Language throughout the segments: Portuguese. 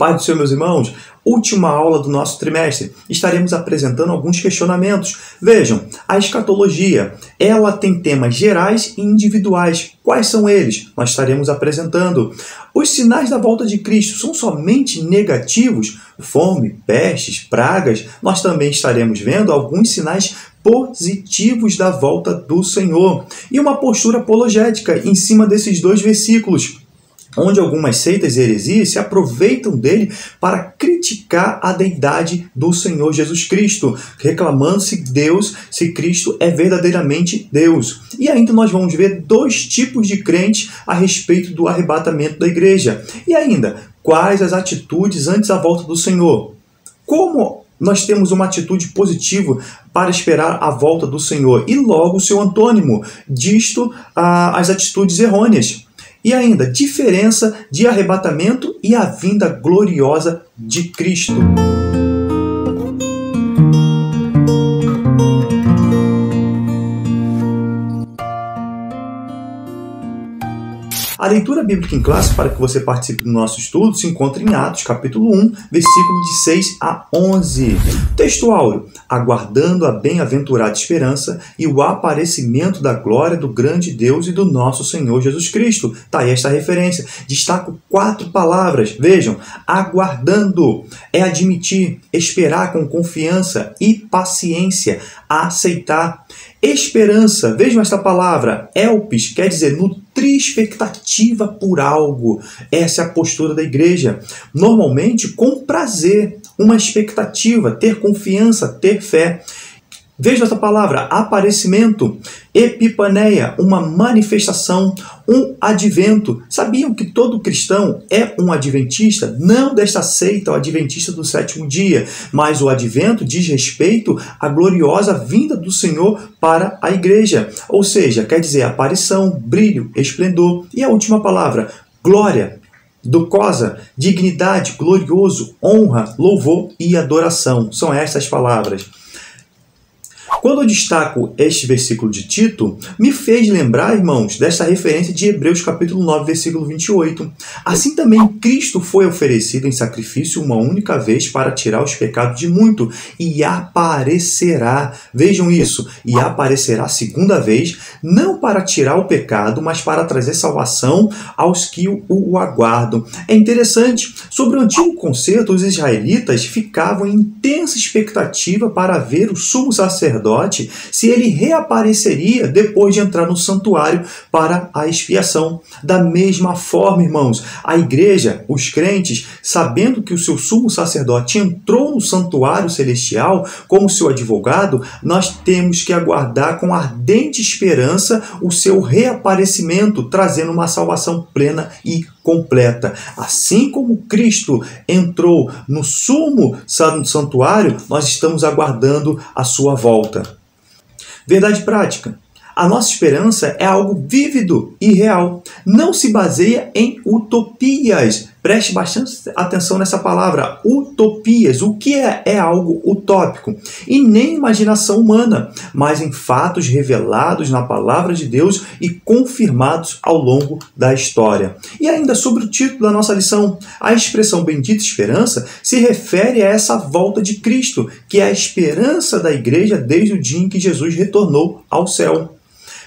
paz do Senhor, meus irmãos, última aula do nosso trimestre. Estaremos apresentando alguns questionamentos. Vejam, a escatologia, ela tem temas gerais e individuais. Quais são eles? Nós estaremos apresentando. Os sinais da volta de Cristo são somente negativos? Fome, pestes, pragas? Nós também estaremos vendo alguns sinais positivos da volta do Senhor. E uma postura apologética em cima desses dois versículos, onde algumas seitas e heresias se aproveitam dele para criticar a deidade do Senhor Jesus Cristo, reclamando se Cristo é verdadeiramente Deus. E ainda nós vamos ver dois tipos de crentes a respeito do arrebatamento da igreja. E ainda, quais as atitudes antes da volta do Senhor? Como nós temos uma atitude positiva para esperar a volta do Senhor? E logo o seu antônimo disto, as atitudes errôneas. E ainda, diferença de arrebatamento e a vinda gloriosa de Cristo. A leitura bíblica em classe para que você participe do nosso estudo se encontra em Atos, capítulo 1, versículo de 6 a 11. Texto áureo: aguardando a bem-aventurada esperança e o aparecimento da glória do grande Deus e do nosso Senhor Jesus Cristo. Está aí esta referência. Destaco 4 palavras. Vejam, aguardando é admitir, esperar com confiança e paciência, aceitar. Esperança, vejam esta palavra, elpis, quer dizer nutrir expectativa por algo. Essa é a postura da igreja. Normalmente com prazer, uma expectativa, ter confiança, ter fé. Veja essa palavra, aparecimento, epipaneia, uma manifestação, um advento. Sabiam que todo cristão é um adventista? Não desta seita, o adventista do sétimo dia, mas o advento diz respeito à gloriosa vinda do Senhor para a igreja. Ou seja, quer dizer aparição, brilho, esplendor. E a última palavra, glória, docosa, dignidade, glorioso, honra, louvor e adoração. São estas palavras. Quando eu destaco este versículo de Tito, me fez lembrar, irmãos, desta referência de Hebreus capítulo 9, versículo 28. Assim também Cristo foi oferecido em sacrifício uma única vez para tirar os pecados de muito, e aparecerá, vejam isso, e aparecerá segunda vez, não para tirar o pecado, mas para trazer salvação aos que o aguardam. É interessante, sobre o antigo concerto, os israelitas ficavam em intensa expectativa para ver o sumo sacerdote se ele reapareceria depois de entrar no santuário para a expiação. Da mesma forma, irmãos, a igreja, os crentes, sabendo que o seu sumo sacerdote entrou no santuário celestial como seu advogado, nós temos que aguardar com ardente esperança o seu reaparecimento, trazendo uma salvação plena e completa. Assim como Cristo entrou no sumo santuário, nós estamos aguardando a sua volta. Verdade prática. A nossa esperança é algo vívido e real. Não se baseia em utopias. Preste bastante atenção nessa palavra, utopias. O que é algo utópico? E nem imaginação humana, mas em fatos revelados na palavra de Deus e confirmados ao longo da história. E ainda sobre o título da nossa lição, a expressão bendita esperança se refere a essa volta de Cristo, que é a esperança da igreja desde o dia em que Jesus retornou ao céu.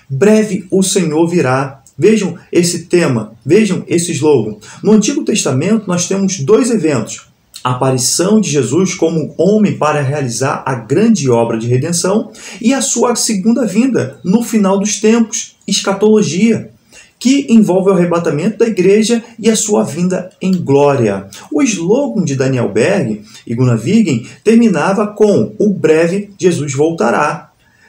Breve o Senhor virá. Vejam esse tema, vejam esse slogan. No Antigo Testamento nós temos 2 eventos. A aparição de Jesus como homem para realizar a grande obra de redenção e a sua segunda vinda no final dos tempos, escatologia, que envolve o arrebatamento da igreja e a sua vinda em glória. O slogan de Daniel Berg e Gunnar Wiggen terminava com "O breve Jesus voltará",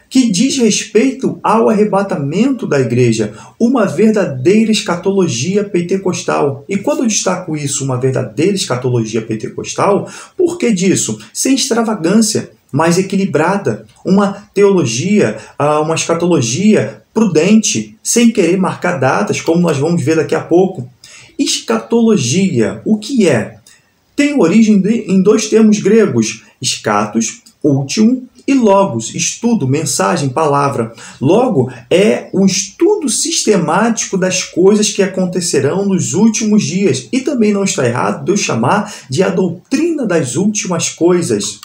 que diz respeito ao arrebatamento da igreja, uma verdadeira escatologia pentecostal. E quando eu destaco isso, uma verdadeira escatologia pentecostal, por que disso? Sem extravagância, mais equilibrada, uma teologia, uma escatologia prudente, sem querer marcar datas, como nós vamos ver daqui a pouco. Escatologia, o que é? Tem origem em 2 termos gregos, escatos, último, E logos, estudo, mensagem, palavra. Logo, é o estudo sistemático das coisas que acontecerão nos últimos dias. E também não está errado de eu chamar de a doutrina das últimas coisas.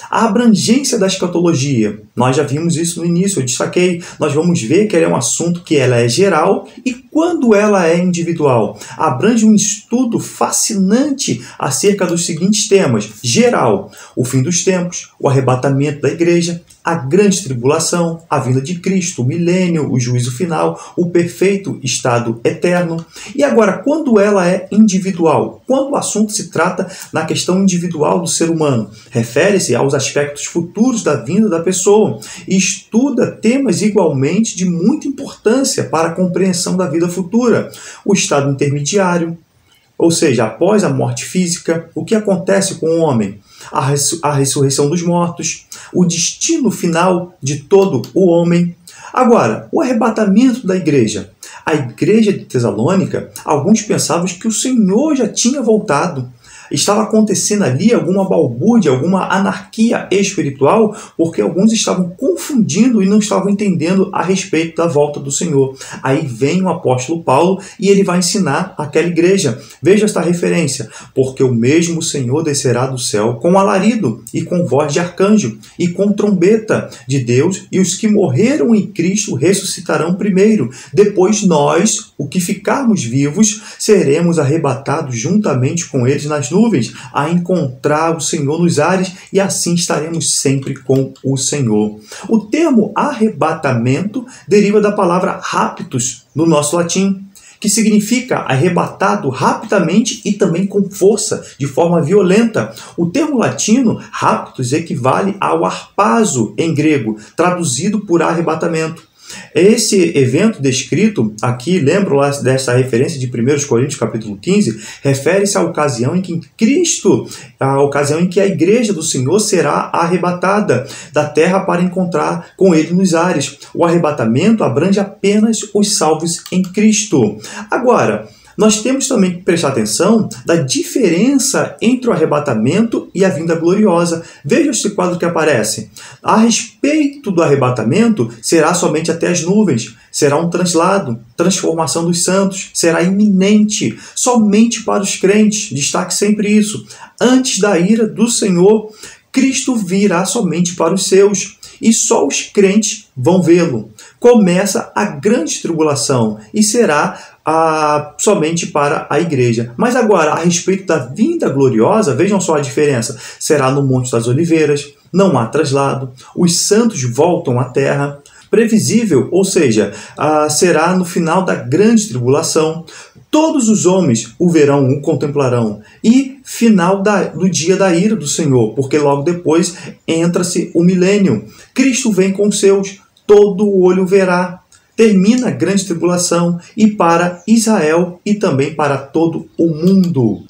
A abrangência da escatologia, nós já vimos isso no início, eu destaquei, nós vamos ver que ela é um assunto que ela é geral e quando ela é individual. Abrange um estudo fascinante acerca dos seguintes temas: geral, o fim dos tempos, o arrebatamento da igreja, a grande tribulação, a vinda de Cristo, o milênio, o juízo final, o perfeito estado eterno. E agora, quando ela é individual? Quando o assunto se trata na questão individual do ser humano, refere-se aos aspectos futuros da vinda da pessoa e estuda temas igualmente de muita importância para a compreensão da vida futura. O estado intermediário, ou seja, após a morte física, o que acontece com o homem? A ressurreição dos mortos, o destino final de todo o homem. Agora, o arrebatamento da igreja. A igreja de Tessalônica, alguns pensavam que o Senhor já tinha voltado. Estava acontecendo ali alguma balbúrdia, alguma anarquia espiritual, porque alguns estavam confundindo e não estavam entendendo a respeito da volta do Senhor. Aí vem o apóstolo Paulo e ele vai ensinar aquela igreja. Veja esta referência. Porque o mesmo Senhor descerá do céu com alarido e com voz de arcanjo e com trombeta de Deus, e os que morreram em Cristo ressuscitarão primeiro. Depois nós, o que ficarmos vivos, seremos arrebatados juntamente com eles nas nuvens, a encontrar o Senhor nos ares, e assim estaremos sempre com o Senhor. O termo arrebatamento deriva da palavra raptus, no nosso latim, que significa arrebatado rapidamente e também com força, de forma violenta. O termo latino raptus equivale ao harpazo em grego, traduzido por arrebatamento. Esse evento descrito aqui, lembro lá desta referência de 1 Coríntios capítulo 15, refere-se à ocasião em que Cristo, a ocasião em que a igreja do Senhor será arrebatada da terra para encontrar com ele nos ares. O arrebatamento abrange apenas os salvos em Cristo. Agora, nós temos também que prestar atenção da diferença entre o arrebatamento e a vinda gloriosa. Veja este quadro que aparece. A respeito do arrebatamento, será somente até as nuvens, será um translado, transformação dos santos, será iminente, somente para os crentes. Destaque sempre isso. Antes da ira do Senhor, Cristo virá somente para os seus, e só os crentes vão vê-lo. Começa a grande tribulação e será somente para a igreja. Mas agora, a respeito da vinda gloriosa, vejam só a diferença. Será no Monte das Oliveiras, não há traslado, os santos voltam à terra. Previsível, ou seja, será no final da grande tribulação. Todos os homens o verão, o contemplarão. E final do dia da ira do Senhor, porque logo depois entra-se o milênio. Cristo vem com os seus, todo o olho verá. Termina a grande tribulação e para Israel e também para todo o mundo.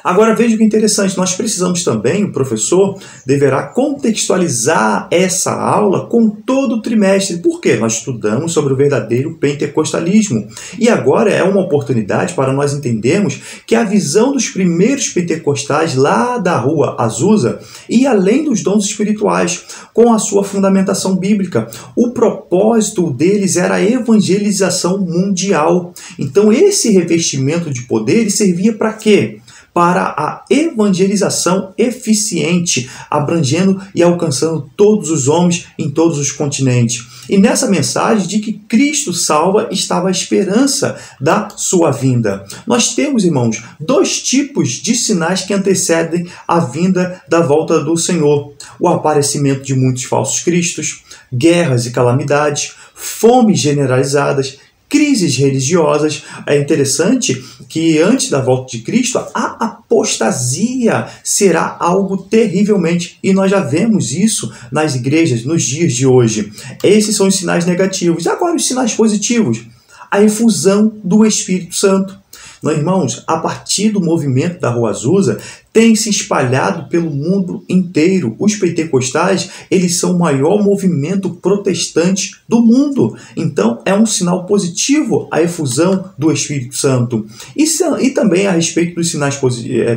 Agora veja que interessante, nós precisamos também, o professor deverá contextualizar essa aula com todo o trimestre. Por quê? Nós estudamos sobre o verdadeiro pentecostalismo. E agora é uma oportunidade para nós entendermos que a visão dos primeiros pentecostais lá da rua Azusa ia além dos dons espirituais, com a sua fundamentação bíblica. O propósito deles era a evangelização mundial. Então esse revestimento de poder servia para quê? Para a evangelização eficiente, abrangendo e alcançando todos os homens em todos os continentes. E nessa mensagem de que Cristo salva estava a esperança da sua vinda. Nós temos, irmãos, dois tipos de sinais que antecedem a vinda da volta do Senhor: o aparecimento de muitos falsos cristos, guerras e calamidades, fomes generalizadas, crises religiosas. É interessante que antes da volta de Cristo, a apostasia será algo terrivelmente, e nós já vemos isso nas igrejas nos dias de hoje. Esses são os sinais negativos. Agora os sinais positivos: a efusão do Espírito Santo. Irmãos, a partir do movimento da Rua Azusa, tem se espalhado pelo mundo inteiro. Os pentecostais, eles são o maior movimento protestante do mundo. Então, é um sinal positivo a efusão do Espírito Santo. E também a respeito dos sinais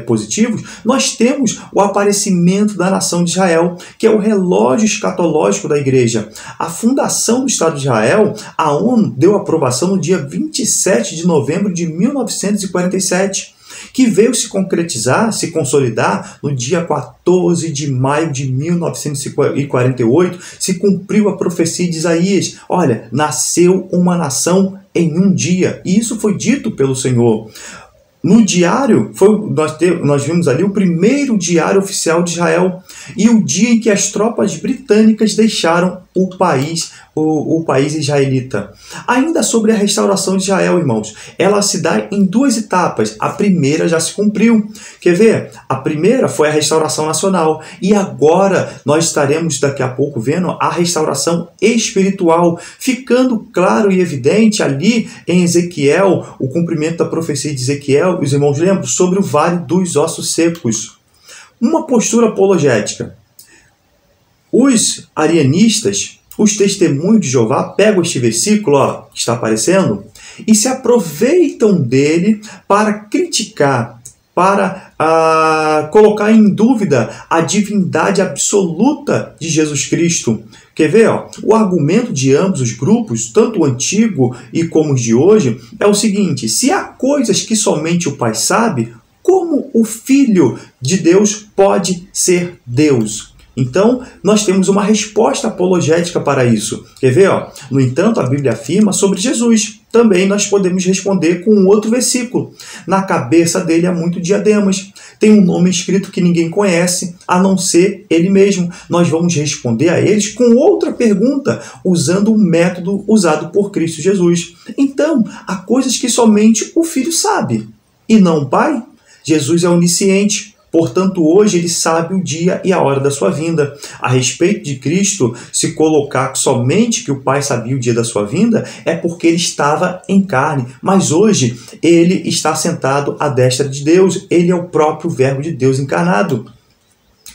positivos, nós temos o aparecimento da nação de Israel, que é o relógio escatológico da igreja. A fundação do Estado de Israel, a ONU deu aprovação no dia 27 de novembro de 1947, que veio se concretizar, se consolidar no dia 14 de maio de 1948, se cumpriu a profecia de Isaías. Olha, nasceu uma nação em um dia. E isso foi dito pelo Senhor. No diário, nós vimos ali o primeiro diário oficial de Israel e o dia em que as tropas britânicas deixaram o país israelita. Ainda sobre a restauração de Israel, irmãos, ela se dá em duas etapas. A primeira já se cumpriu. Quer ver? A primeira foi a restauração nacional e agora nós estaremos daqui a pouco vendo a restauração espiritual, ficando claro e evidente ali em Ezequiel, o cumprimento da profecia de Ezequiel, os irmãos lembram, sobre o vale dos ossos secos. Uma postura apologética. Os arianistas, os testemunhos de Jeová, pegam este versículo que está aparecendo e se aproveitam dele para criticar, para colocar em dúvida a divindade absoluta de Jesus Cristo. Quer ver? O argumento de ambos os grupos, tanto o antigo e como os de hoje, é o seguinte: se há coisas que somente o Pai sabe, como o Filho de Deus pode ser Deus? Então, nós temos uma resposta apologética para isso. Quer ver? No entanto, a Bíblia afirma sobre Jesus. Também nós podemos responder com um outro versículo. Na cabeça dele há muito diademas. Tem um nome escrito que ninguém conhece, a não ser ele mesmo. Nós vamos responder a eles com outra pergunta, usando o método usado por Cristo Jesus. Então, há coisas que somente o Filho sabe, e não o Pai. Jesus é onisciente. Portanto, hoje ele sabe o dia e a hora da sua vinda. A respeito de Cristo, se colocar somente que o Pai sabia o dia da sua vinda, é porque ele estava em carne. Mas hoje ele está sentado à destra de Deus. Ele é o próprio Verbo de Deus encarnado.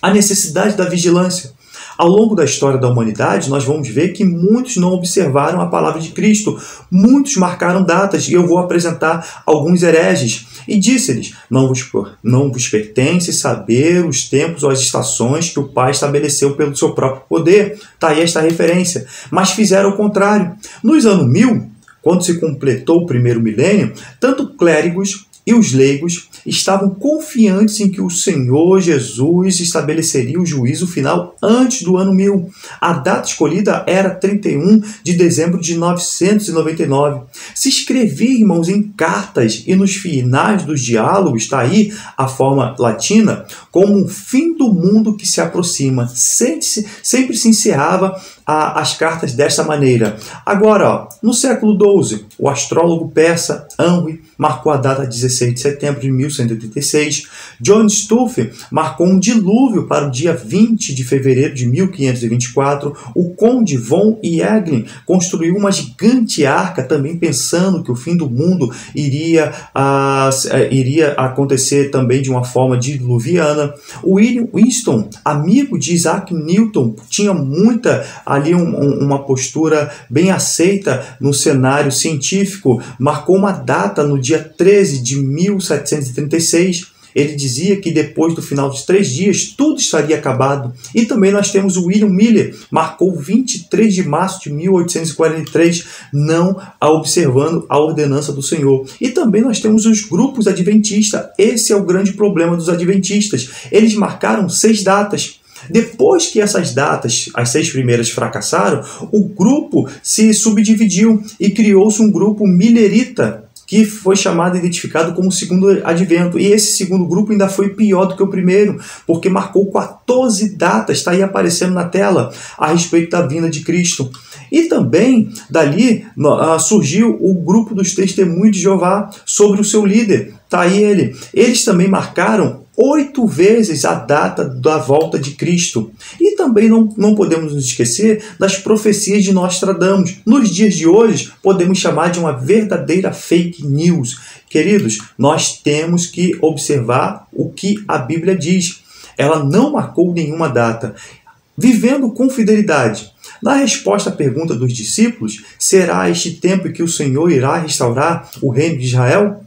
A necessidade da vigilância. Ao longo da história da humanidade, nós vamos ver que muitos não observaram a palavra de Cristo. Muitos marcaram datas, e eu vou apresentar alguns hereges. E disse-lhes: não vos pertence saber os tempos ou as estações que o Pai estabeleceu pelo seu próprio poder. Está aí esta referência. Mas fizeram o contrário. Nos anos 1000, quando se completou o primeiro milênio, tanto clérigos e os leigos estavam confiantes em que o Senhor Jesus estabeleceria o juízo final antes do ano 1000. A data escolhida era 31 de dezembro de 999. Se escrevia, irmãos, em cartas e nos finais dos diálogos, está aí a forma latina, como um fim do mundo que se aproxima. Sempre se encerrava as cartas desta maneira. Agora, no século XII, o astrólogo persa Henry marcou a data 16 de setembro de 1186. John Stuff marcou um dilúvio para o dia 20 de fevereiro de 1524. O conde von Eglin construiu uma gigante arca, também pensando que o fim do mundo iria acontecer também de uma forma diluviana. William Winston, amigo de Isaac Newton, tinha uma postura bem aceita no cenário científico, marcou uma data no dia 13 de 1736. Ele dizia que depois do final dos 3 dias tudo estaria acabado. E também nós temos o William Miller, marcou 23 de março de 1843, não observando a ordenança do Senhor. E também nós temos os grupos adventistas. Esse é o grande problema dos adventistas. Eles marcaram 6 datas. Depois que essas datas, as 6 primeiras, fracassaram, o grupo se subdividiu e criou-se um grupo millerita, que foi chamado e identificado como o segundo advento. E esse segundo grupo ainda foi pior do que o primeiro, porque marcou 14 datas, está aí aparecendo na tela, a respeito da vinda de Cristo. E também, dali, surgiu o grupo dos testemunhos de Jeová sobre o seu líder. Está aí ele. Eles também marcaram 8 vezes a data da volta de Cristo. E também não podemos nos esquecer das profecias de Nostradamus. Nos dias de hoje, podemos chamar de uma verdadeira fake news. Queridos, nós temos que observar o que a Bíblia diz. Ela não marcou nenhuma data. Vivendo com fidelidade. Na resposta à pergunta dos discípulos, será este tempo em que o Senhor irá restaurar o reino de Israel?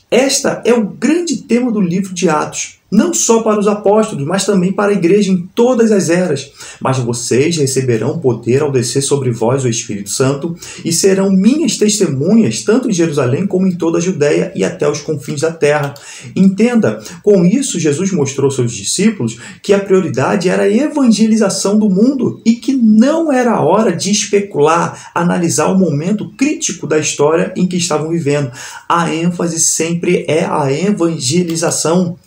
Esta é o grande tema do livro de Atos, não só para os apóstolos, mas também para a igreja em todas as eras. Mas vocês receberão poder ao descer sobre vós o Espírito Santo e serão minhas testemunhas, tanto em Jerusalém como em toda a Judéia e até os confins da terra. Entenda, com isso Jesus mostrou aos seus discípulos que a prioridade era a evangelização do mundo e que não era a hora de especular, analisar o momento crítico da história em que estavam vivendo. A ênfase sempre é a evangelização.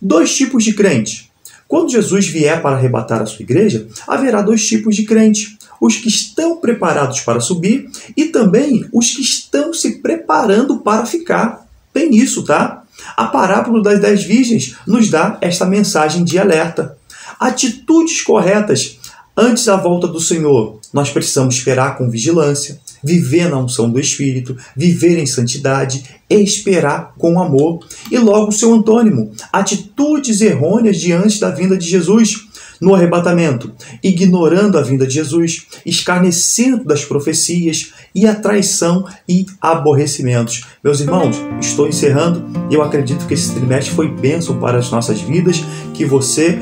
2 tipos de crente. Quando Jesus vier para arrebatar a sua igreja, haverá 2 tipos de crente. Os que estão preparados para subir e também os que estão se preparando para ficar. Tem isso, tá? A parábola das 10 virgens nos dá esta mensagem de alerta. Atitudes corretas antes da volta do Senhor. Nós precisamos esperar com vigilância, viver na unção do Espírito, viver em santidade, esperar com amor. E logo o seu antônimo, atitudes errôneas diante da vinda de Jesus. No arrebatamento, ignorando a vinda de Jesus, escarnecendo das profecias e a traição e aborrecimentos. Meus irmãos, estou encerrando e eu acredito que esse trimestre foi bênção para as nossas vidas, que você,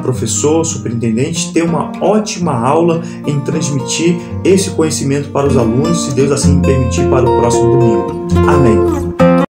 professor, superintendente, tenha uma ótima aula em transmitir esse conhecimento para os alunos, se Deus assim permitir, para o próximo domingo. Amém.